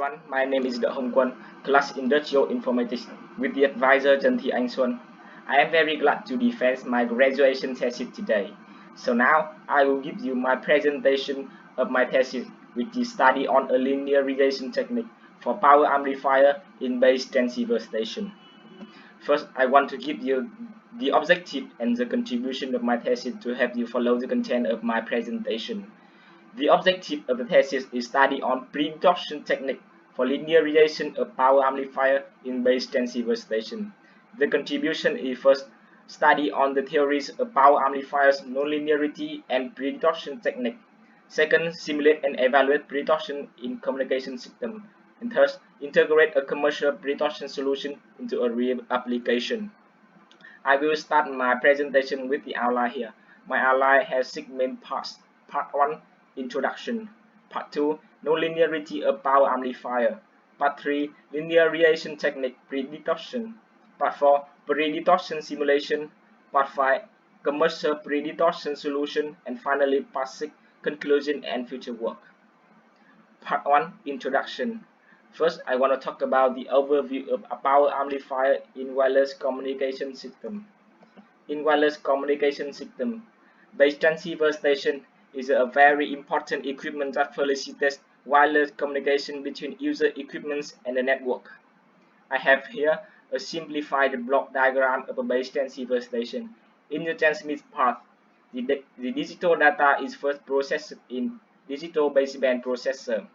everyone, my name is DauHongQuan, class Industrial Informatics with the advisor Xuan. I am very glad to defend my graduation thesis today. So now I will give you my presentation of my thesis, which is study on a linearization technique for power amplifier in base transceiver station. First, I want to give you the objective and the contribution of my thesis to help you follow the content of my presentation. The objective of the thesis is study on pre-induction technique for linearization of power amplifier in base transceiver station. The contribution is first study on the theories of power amplifiers nonlinearity and pre-induction technique. Second, simulate and evaluate pre-induction in communication system. And third, integrate a commercial pre-induction solution into a real application. I will start my presentation with the outline here. My outline has 6 main parts. Part 1, Introduction. Part 2, Nonlinearity of power amplifier. Part 3, Linearization technique pre-distortion. Part 4, pre-distortion simulation. Part 5, Commercial pre-distortion solution. And finally, Part 6, Conclusion and future work. Part 1, Introduction. First, I want to talk about the overview of a power amplifier in wireless communication system. In wireless communication system, base transceiver station is a very important equipment that facilitates wireless communication between user equipments and the network. I have here a simplified block diagram of a base transceiver station. In the transmit path, the digital data is first processed in digital baseband processor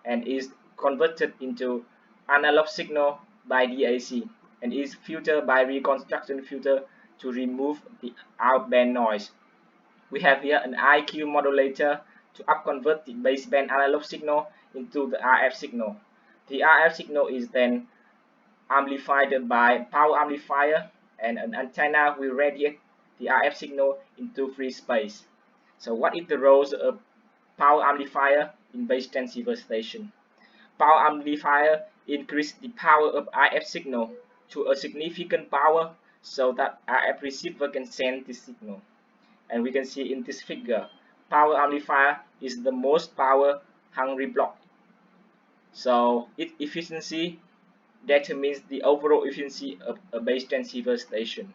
and is converted into analog signal by DAC and is filtered by reconstruction filter to remove the outband noise. We have here an IQ modulator to upconvert the baseband analog signal into the RF signal. The RF signal is then amplified by power amplifier, and an antenna will radiate the RF signal into free space. So what is the role of power amplifier in base transceiver station? Power amplifier increases the power of RF signal to a significant power so that RF receiver can send the signal. And we can see in this figure, power amplifier is the most power hungry block. So its efficiency determines the overall efficiency of a base transceiver station.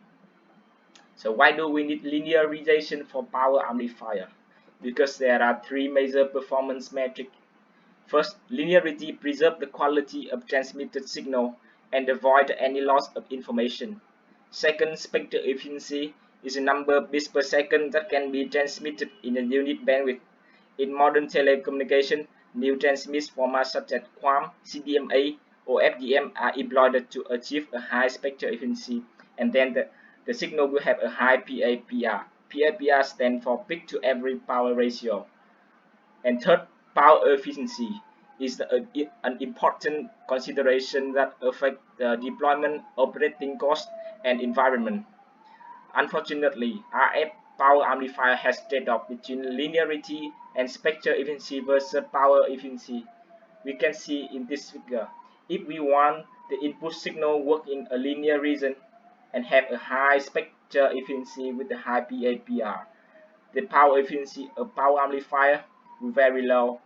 So why do we need linearization for power amplifier? Because there are 3 major performance metrics. First, linearity preserves the quality of transmitted signal and avoid any loss of information. Second, spectral efficiency is the number of bits per second that can be transmitted in a unit bandwidth. In modern telecommunication, new transmit formats such as QAM, CDMA, or FDM are employed to achieve a high spectral efficiency, and then the signal will have a high PAPR. PAPR stands for peak to average power ratio. And third, power efficiency is an important consideration that affects the deployment, operating cost, and environment. Unfortunately, RF power amplifier has trade-off between linearity and spectral efficiency versus power efficiency. We can see in this figure, if we want the input signal work in a linear region and have a high spectral efficiency with a high PAPR, the power efficiency of power amplifier will be very low,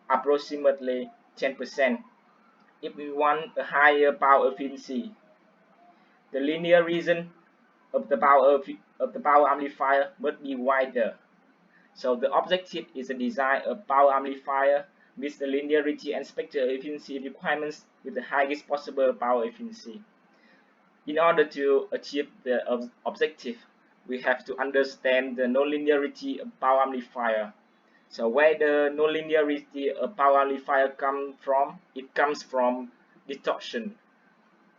approximately 10%. If we want a higher power efficiency, the linear region of the power amplifier must be wider. So the objective is the design of power amplifier meets the linearity and spectral efficiency requirements with the highest possible power efficiency. In order to achieve the objective, we have to understand the nonlinearity of power amplifier. So where the nonlinearity of power amplifier comes from? It comes from distortion,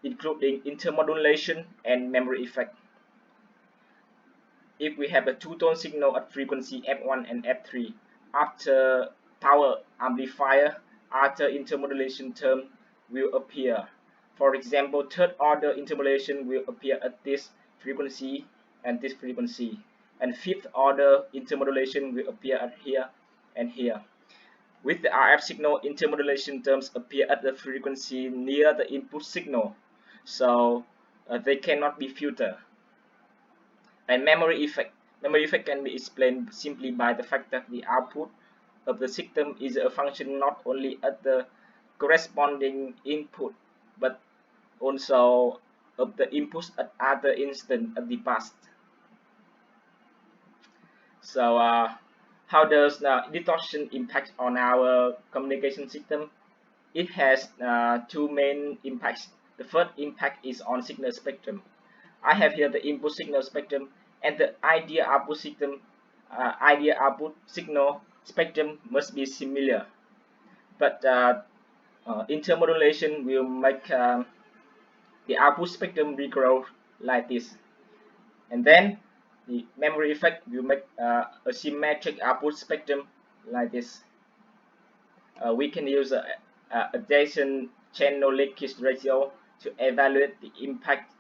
including intermodulation and memory effect. If we have a two-tone signal at frequency f1 and f3, after power amplifier, other intermodulation term will appear. For example, third order intermodulation will appear at this frequency and this frequency, and fifth order intermodulation will appear at here and here. With the RF signal, intermodulation terms appear at the frequency near the input signal, so they cannot be filtered. And memory effect. Memory effect can be explained simply by the fact that the output of the system is a function not only at the corresponding input, but also of the inputs at other instant of the past. So how does distortion impact on our communication system? It has two main impacts. The first impact is on signal spectrum. I have here the input signal spectrum and the idea output system. Idea output signal spectrum must be similar, but intermodulation will make the output spectrum regrow like this, and then the memory effect will make a symmetric output spectrum like this. We can use adjacent channel leakage ratio to evaluate the impact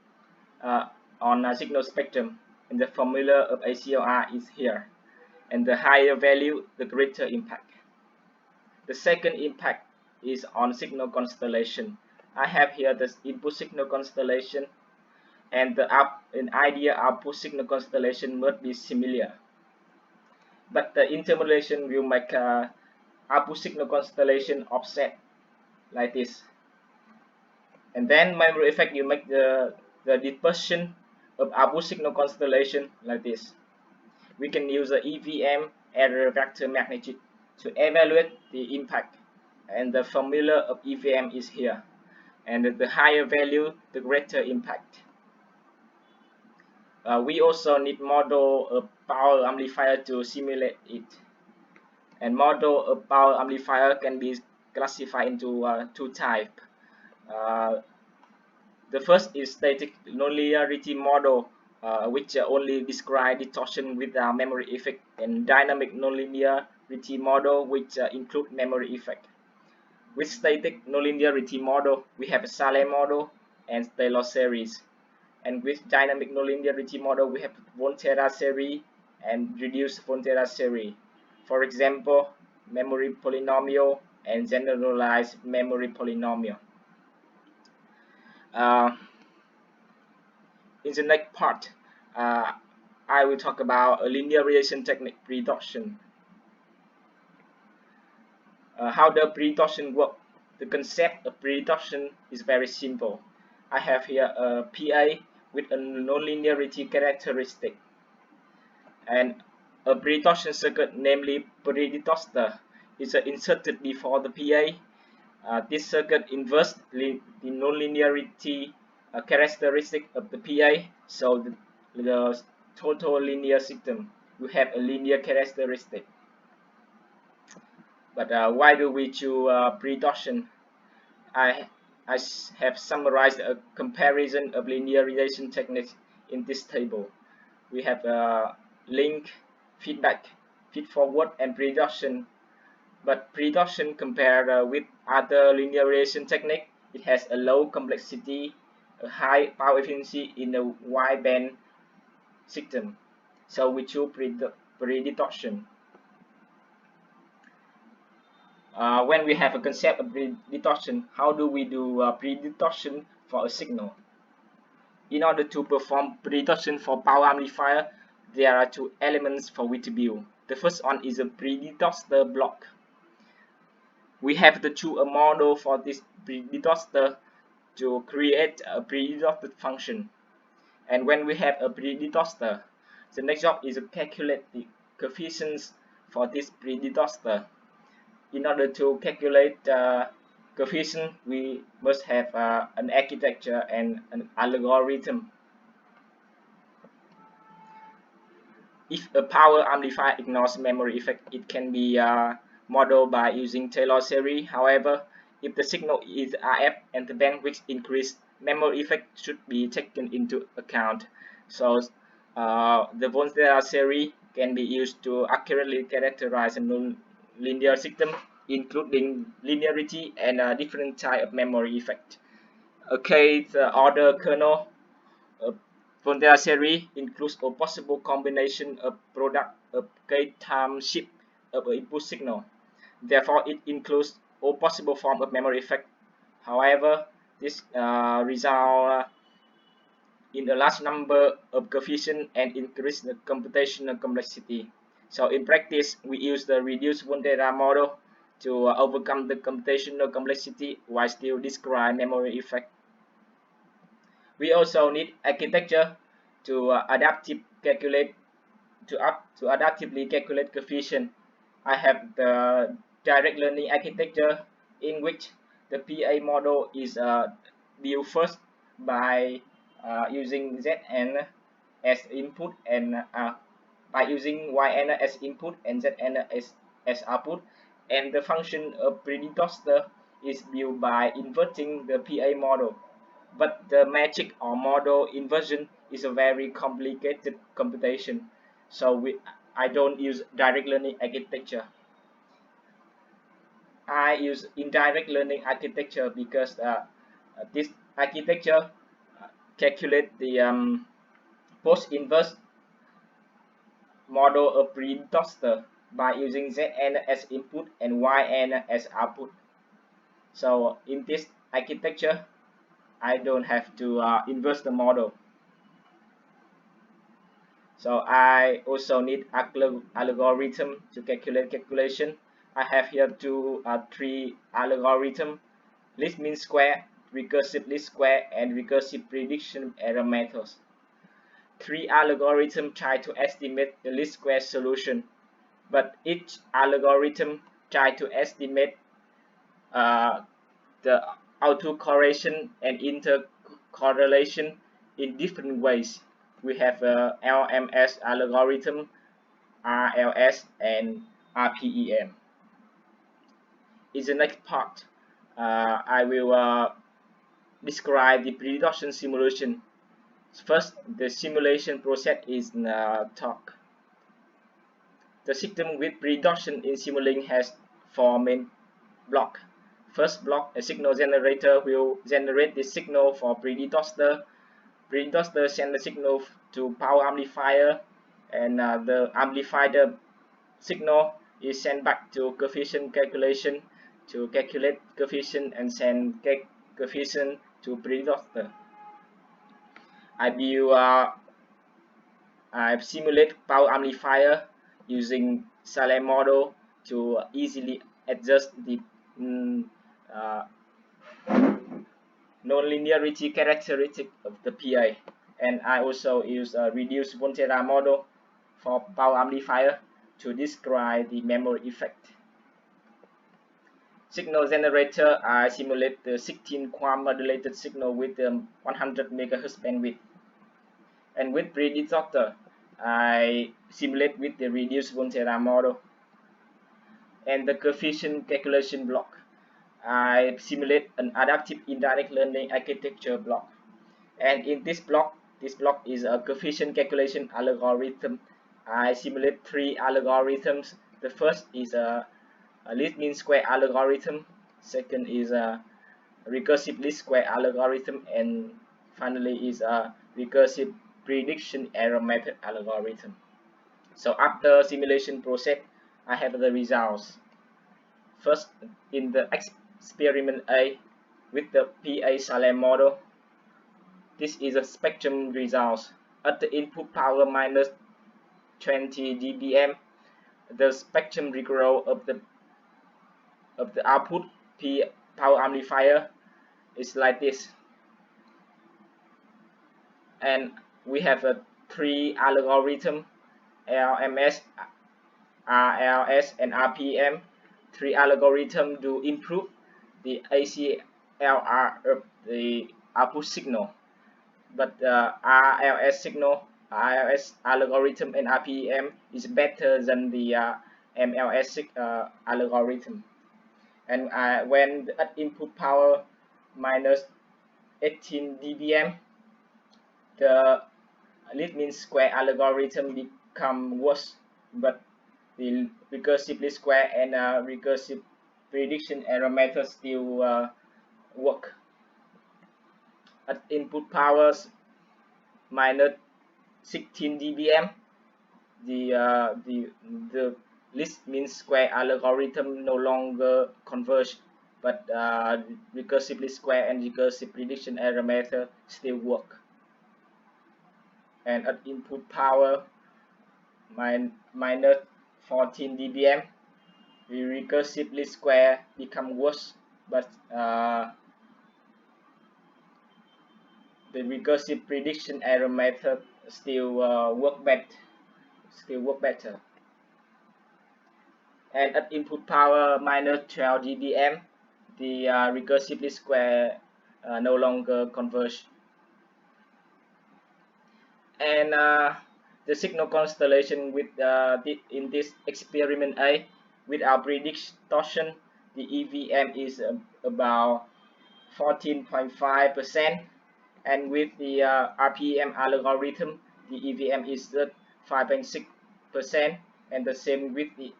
on a signal spectrum, and the formula of ACLR is here, and the higher value the greater impact. The second impact is on signal constellation. I have here the input signal constellation, and the idea output signal constellation must be similar, but the intermodulation will make output signal constellation offset like this, and then memory effect will make the dispersion of output signal constellation like this. We can use the EVM error vector magnitude to evaluate the impact, and the formula of EVM is here, and the higher value the greater impact. We also need model of power amplifier to simulate it, and model of power amplifier can be classified into two types. The first is static nonlinearity model, which only describe distortion without memory effect, and dynamic nonlinearity model, which include memory effect. With static nonlinearity model, we have a Salem model and Taylor series, and with dynamic nonlinearity model, we have Volterra series and reduced Volterra series. For example, memory polynomial and generalized memory polynomial. In the next part, I will talk about a linearization technique, pre-distortion. How the pre-distortion work? The concept of pre-distortion is very simple. I have here a PA with a nonlinearity characteristic, and a pre-distortion circuit, namely predistortor, is inserted before the PA. This circuit inverts the nonlinearity characteristic of the PA, so the total linear system will have a linear characteristic. But why do we choose pre-distortion? I have summarized a comparison of linearization techniques in this table. We have link, feedback, feed-forward, and pre-distortion. But pre-distortion compared with other linearization technique, it has a low complexity, a high power efficiency in a wideband system. So we choose pre-distortion. When we have a concept of pre-distortion, how do we do pre-distortion for a signal? In order to perform pre-distortion for power amplifier, there are two elements for we to build. The first one is a predistortor block. We have to choose a model for this predistortor to create a predistorted function. And when we have a predistortor, the next job is to calculate the coefficients for this predistortor. In order to calculate coefficient, we must have an architecture and an algorithm. If a power amplifier ignores memory effect, it can be modeled by using Taylor series. However, if the signal is RF and the bandwidth increase, memory effect should be taken into account. So the Volterra series can be used to accurately characterize a linear system, including linearity and different type of memory effect. Okay, the order kernel Volterra series includes a possible combination of product of k-time shift of an input signal. Therefore, it includes all possible forms of memory effect. However, this results in a large number of coefficients and increase the computational complexity. So in practice, we use the reduced Volterra model to overcome the computational complexity while still describe memory effect. We also need architecture to adaptively calculate coefficient. I have the direct learning architecture in which the PA model is built first by using Zn as input and by using Yn as input and Zn as output, and the function of predecessor is built by inverting the PA model. But the magic or model inversion is a very complicated computation, so I don't use direct learning architecture. I use indirect learning architecture because this architecture calculate the post-inverse model of predecessor by using Zn as input and Yn as output. So in this architecture, I don't have to inverse the model. So I also need algorithm to calculation. I have here three algorithm: least mean square, recursive least square, and recursive prediction error methods. Three algorithms try to estimate the least square solution, but each algorithm try to estimate the autocorrelation and intercorrelation in different ways. We have a LMS algorithm, RLS, and RPEM. In the next part, I will describe the pre-reduction simulation. First, the simulation process is talk. The system with pre-reduction in simulating has four main blocks. First block, a signal generator will generate the signal for predecessor. Predecessor send the signal to power amplifier, and the amplified signal is sent back to coefficient calculation to calculate coefficient and send coefficient to predecessor. I simulate power amplifier using Salem model to easily adjust the nonlinearity characteristic of the PA, and I also use a reduced Volterra model for power amplifier to describe the memory effect. Signal generator, I simulate the 16 QAM modulated signal with 100 MHz bandwidth, and with predecessor, I simulate with the reduced Volterra model. And the coefficient calculation block, I simulate an adaptive indirect learning architecture block. And in this block is a coefficient calculation algorithm. I simulate three algorithms. The first is a least mean square algorithm. Second is a recursive least square algorithm, and finally is a recursive prediction error method algorithm. So after simulation process, I have the results. First, in the experiment A with the PA Salem model, this is a spectrum results. At the input power minus 20 dBm, the spectrum regrowth of the output P power amplifier is like this. And we have three algorithm: LMS, RLS, and RPM. Three algorithms to improve the ACLR of the output signal, but the RLS algorithm and RPM is better than the MLS algorithm. And when the input power minus 18 dBm, the least mean square algorithm become worse, but the recursive least square and recursive prediction error method still work. At input powers minus 16 dBm, the least mean square algorithm no longer converge, but recursive least square and recursive prediction error method still work. And at input power minus 14 dBm, the recursive least square become worse, but the recursive prediction error method still work better. And at input power minus 12 dBm, the recursive least square no longer converge. And the signal constellation with in this experiment A, without distortion, the EVM is about 14.5%, and with the RPM algorithm, the EVM is 5.6%, and the same with the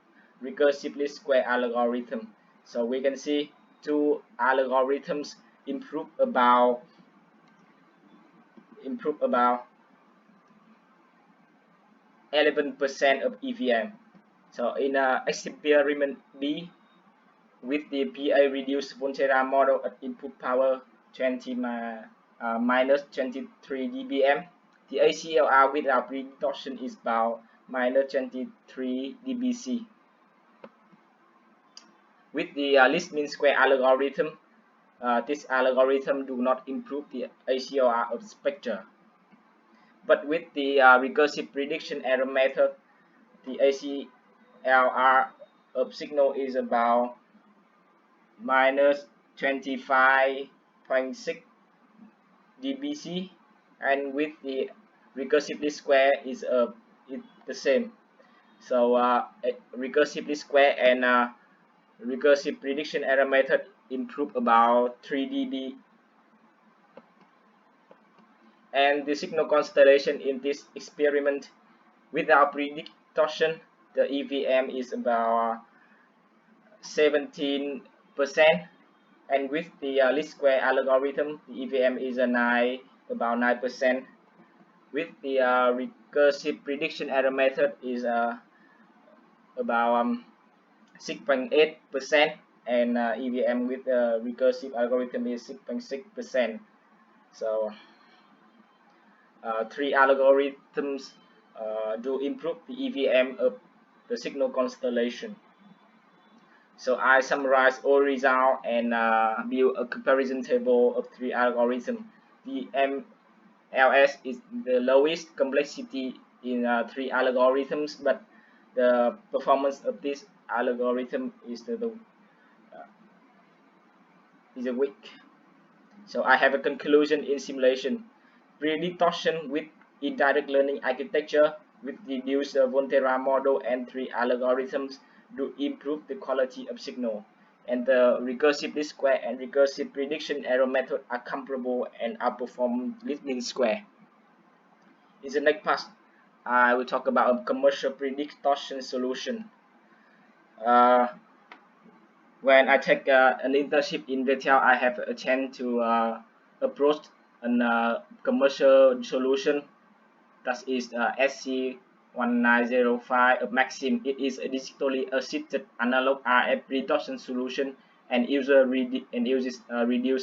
recursive least square algorithm. So we can see two algorithms improve about 11% of EVM. So in experiment B, with the PA reduced Volterra model at input power 20 minus 23 dBm, the ACLR without distortion is about minus 23 dBc. With the least mean square algorithm, this algorithm do not improve the ACLR of spectra. But with the recursive prediction error method, the ACLR of signal is about minus 25.6 dBc, and with the recursive least square is the same. So recursive least square and recursive prediction error method improve about 3 dB. And the signal constellation in this experiment without distortion, the EVM is about 17%, and with the least square algorithm, the EVM is about 9%. With the recursive prediction error method is about 6.8%, and EVM with the recursive algorithm is 6.6%. So three algorithms do improve the EVM of the signal constellation. So I summarize all results and build a comparison table of three algorithms. The MLS is the lowest complexity in three algorithms, but the performance of this algorithm is weak. So I have a conclusion in simulation. Predistortion with indirect learning architecture with reduced Volterra model and three algorithms do improve the quality of signal, and the recursive least square and recursive prediction error method are comparable and outperform least mean square. In the next part, I will talk about a commercial predistortion solution. When I take an internship in retail, I have a chance to approach a commercial solution that is SC1905 of Maxim. It is a digitally assisted analog RF predistortion solution and uses reduced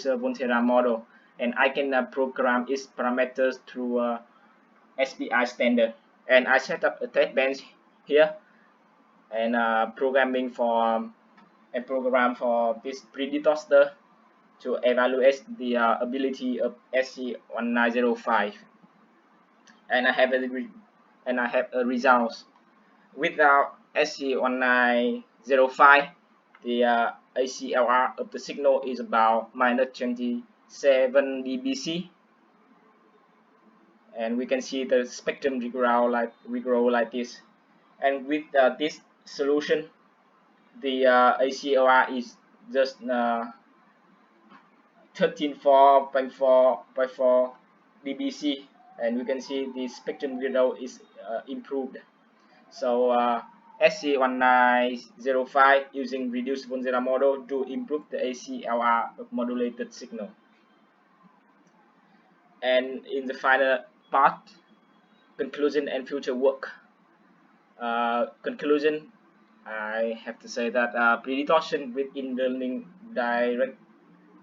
Volterra model, and I can program its parameters through SPI standard. And I set up a test bench here and programming for a program for this predistortor to evaluate the ability of SC1905. And I have a result. Without SC1905, the ACLR of the signal is about minus 27 dBc, and we can see the spectrum regrow like this. And with this solution, the ACLR is just 13.4 dBc, and we can see the spectrum regrow is improved. So SC1905 using reduced Volterra model to improve the ACLR of modulated signal. And in the final part, conclusion and future work. Conclusion, I have to say that predistortion with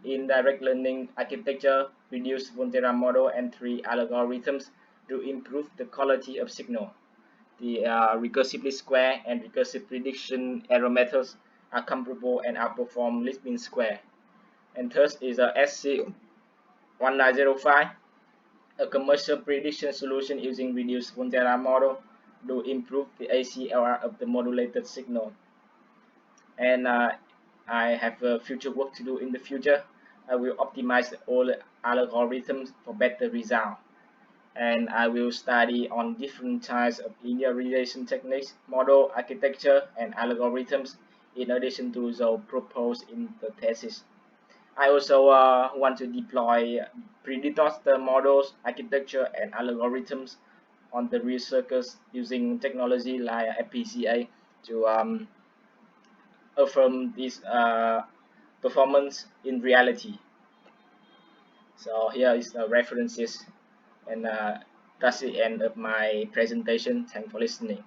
indirect learning architecture, reduced Volterra model, and three algorithms to improve the quality of signal. The recursive least square and recursive prediction error methods are comparable and outperform least mean square. And third is a SC1905, a commercial prediction solution using reduced Volterra model to improve the ACLR of the modulated signal. And I have future work to do in the future. I will optimize all the algorithms for better result. And I will study on different types of linear regression techniques, model architecture, and algorithms in addition to those proposed in the thesis. I also want to deploy predictor models, architecture, and algorithms on the real circuits using technology like FPGA to affirm this performance in reality. So here is the references, and that's the end of my presentation. Thanks for listening.